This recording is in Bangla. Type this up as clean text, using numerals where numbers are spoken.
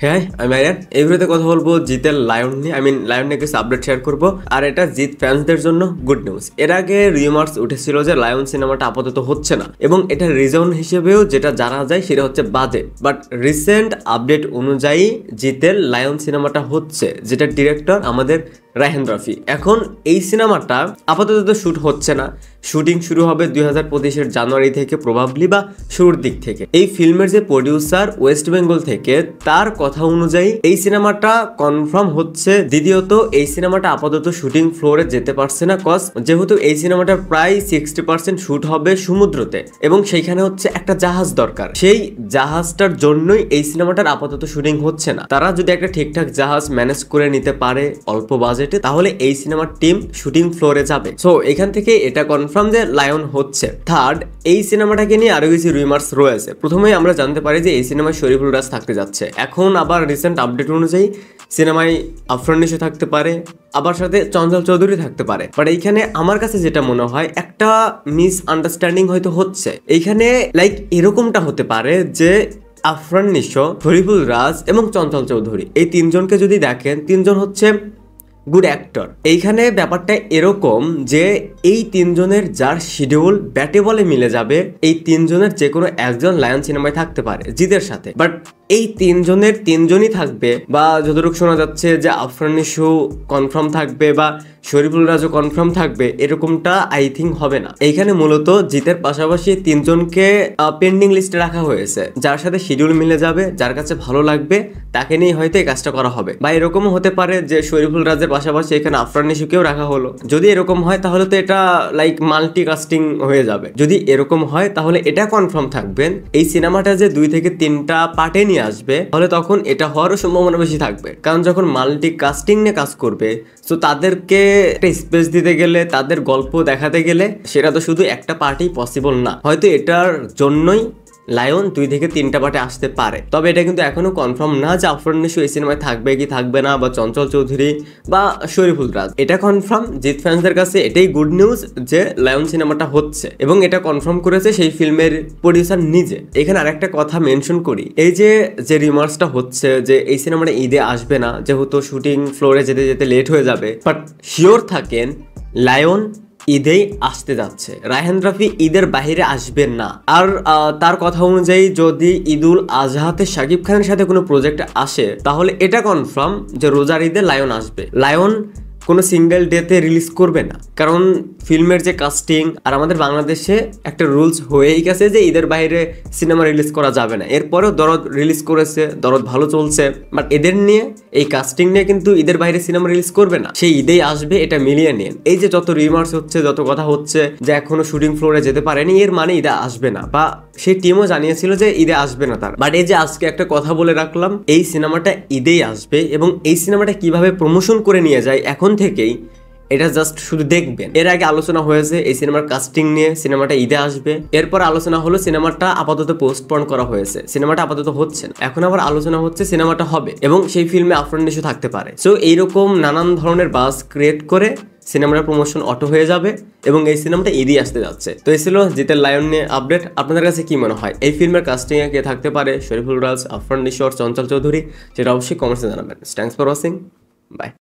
হ্যাঁ আমি আরিয়ান। এই ভিডিওতে কথা বলবো জিতের লায়ন নিয়ে। লায়ন নিয়ে কিছু আপডেট শেয়ার করবো। আর এটা জিত ফ্যান্সদের জন্য গুড নিউজ। এর আগে রিউমার্স উঠেছিল যে লায়ন সিনেমাটা আপাতত হচ্ছে না, এবং এটা রিজন হিসেবেও যেটা জানা যায় সেটা হচ্ছে বাজেট। বাট রিসেন্ট আপডেট অনুযায়ী জিতের লায়ন সিনেমাটা হচ্ছে, যেটা ডিরেক্টর আমাদের রায়হান রাফি। এখন এই সিনেমাটা আপাতত শুট হচ্ছে না, শুটিং শুরু হবে 2025-এর জানুয়ারি থেকে প্রবাবলি, বা শুরুর দিক থেকে। এই ফিল্মের যে প্রডিউসার ওয়েস্ট বেঙ্গল থেকে, তার কথা অনুযায়ী এই সিনেমাটা কনফার্ম হচ্ছে। দ্বিতীয়ত এই সিনেমাটা আপাতত শুটিং ফ্লোরে যেতে পারছে না, কজ যেহেতু এই সিনেমাটার প্রায় 60% শুট হবে সমুদ্রতে, এবং সেইখানে হচ্ছে একটা জাহাজ দরকার। সেই জাহাজটার জন্যই এই সিনেমাটার আপাতত শুটিং হচ্ছে না। তারা যদি একটা ঠিকঠাক জাহাজ ম্যানেজ করে নিতে পারে অল্প বাজেটে, তাহলে এই সিনেমার টিম শুটিং ফ্লোরে যাবে। সো এখান থেকে এটা কনফার্ম যে লায়ন হচ্ছে। থার্ড, এই সিনেমাটাকে নিয়ে আরো কিছু রিমার্স রয়েছে। প্রথমেই আমরা জানতে পারি যে এই সিনেমায় শরীফুল রাজ থাকতে যাচ্ছে। এখন আবার রিসেন্ট আপডেট অনুযায়ী সিনেমায় আফরান নিশো থাকতে পারে, আবার সাথে চঞ্চল চৌধুরী থাকতে পারে। বাট এইখানে আমার কাছে যেটা মনে হয়, একটা মিস আন্ডারস্ট্যান্ডিং হয়তো হচ্ছে এইখানে। লাইক এরকমটা হতে পারে যে আফরান নিশো, শরীফুল রাজ এবং চঞ্চল চৌধুরী, এই তিনজনকে যদি দেখেন, তিনজন হচ্ছে গুড অ্যাক্টর। এইখানে ব্যাপারটা এরকম যে এই তিনজনের যার শিডিউল ব্যাটে বলে মিলে যাবে, এই তিনজনের যে কোনো একজন লায়ন সিনেমায় থাকতে পারে জিতের সাথে। বাট এই তিনজনের তিনজনই থাকবে, বা যতটুকু শোনা যাচ্ছে যে আফরান নিশো কনফার্ম থাকবে বা শরীফুল রাজও কনফার্ম থাকবে, এরকমটা আই থিঙ্ক হবে না। এইখানে মূলত জিতের পাশাপাশি তিনজনকে পেন্ডিং লিস্টে রাখা হয়েছে, যার সাথে শিডিউল মিলে যাবে, যার কাছে ভালো লাগবে, তাকে নিয়ে হয়তো এই কাজটা করা হবে। বা এরকমও হতে পারে যে শরীফুল রাজের পাশাপাশি এখানে আফরান নিশোকেও রাখা হলো। যদি এরকম হয় তাহলে তো এটা লাইক মাল্টি কাস্টিং হয়ে যাবে। যদি এরকম হয় তাহলে এটা কনফার্ম থাকবেন এই সিনেমাটা যে 2 থেকে 3টা পার্টে নিয়ে আসবে, তাহলে তখন এটা হওয়ারও সম্ভাবনা বেশি থাকবে। কারণ যখন মাল্টি কাস্টিং নিয়ে কাজ করবে, তো তাদেরকে একটা স্পেস দিতে গেলে, তাদের গল্প দেখাতে গেলে, সেটা তো শুধু একটা পার্টি পসিবল না। হয়তো এটার জন্যই লায়ন 2 থেকে 3টা পার্টে আসতে পারে। তবে এটা কিন্তু এখনো কনফার্ম না যে আফরান নিশো এই সিনেমায় থাকবে কি থাকবে না, বা চঞ্চল চৌধুরী বা শরীফুল রাজ। এটা কনফার্ম জিত ফ্যান্সদের কাছে এটাই গুড নিউজ যে লায়ন সিনেমাটা হচ্ছে, এবং এটা কনফার্ম করেছে সেই ফিল্মের প্রডিউসার নিজে। এখানে আরেকটা কথা মেনশন করি, এই যে রিমার্সটা হচ্ছে যে এই সিনেমাটা ঈদে আসবে না, যেহেতু শুটিং ফ্লোরে যেতে যেতে লেট হয়ে যাবে। বাট শিওর থাকেন লায়ন ঈদেই আসতে যাচ্ছে। রায়হান রাফি ঈদের বাহিরে আসবেন না। আর তার কথা অনুযায়ী যদি ঈদুল আজহাতে শাকিব খানের সাথে কোনো প্রজেক্ট আসে, তাহলে এটা কনফার্ম যে রোজার ঈদে লায়ন আসবে। লায়ন কোনো সিঙ্গেল ডেতে রিলিজ করবে না, কারণ ফিল্মের যে কাস্টিং, আর আমাদের বাংলাদেশে একটা রুলস হয়েই গেছে যে ঈদের বাইরে সিনেমা রিলিজ করা যাবে না। এরপরেও দরদ রিলিজ করেছে, দরদ ভালো চলছে। বাট এদের নিয়ে, এই কাস্টিং নিয়ে কিন্তু ঈদের বাইরে সিনেমা রিলিজ করবে না, সেই ঈদেই আসবে, এটা মিলিয়ে নিন। এই যে যত রিমার্স হচ্ছে, যত কথা হচ্ছে যে এখনো শুটিং ফ্লোরে যেতে পারেনি, এর মানে ঈদে আসবে না, বা সেই টিমও জানিয়েছিল যে ঈদে আসবে না তার। বাট এই যে আজকে একটা কথা বলে রাখলাম, এই সিনেমাটা ঈদেই আসবে, এবং এই সিনেমাটা কিভাবে প্রমোশন করে নিয়ে যায় এখন থেকেই, এটা জাস্ট শুধু দেখবেন। এর আগে আলোচনা হয়েছে এই সিনেমার কাস্টিং নিয়ে, সিনেমাটা ঈদে আসবে। এরপর আলোচনা হলো সিনেমাটা আপাতত পোস্টপন করা হয়েছে, সিনেমাটা আপাতত হচ্ছে না। এখন আবার আলোচনা হচ্ছে সিনেমাটা হবে, এবং সেই ফিল্মে আফরান নিশো থাকতে পারে। সো এইরকম নানান ধরনের বাস ক্রিয়েট করে সিনেমার প্রমোশন অটো হয়ে যাবে, এবং এই সিনেমাটা ঈদই আসতে যাচ্ছে। তো এই ছিল জিতের লায়ন নিয়ে আপডেট। আপনাদের কাছে কি মনে হয় এই ফিল্মের কাস্টিং এ কে থাকতে পারে, শরীফুল রাজ, আফরান নিশো, চঞ্চল চৌধুরী? সেটা অবশ্যই কমেন্টসে জানাবেন। Thanks for watching, by.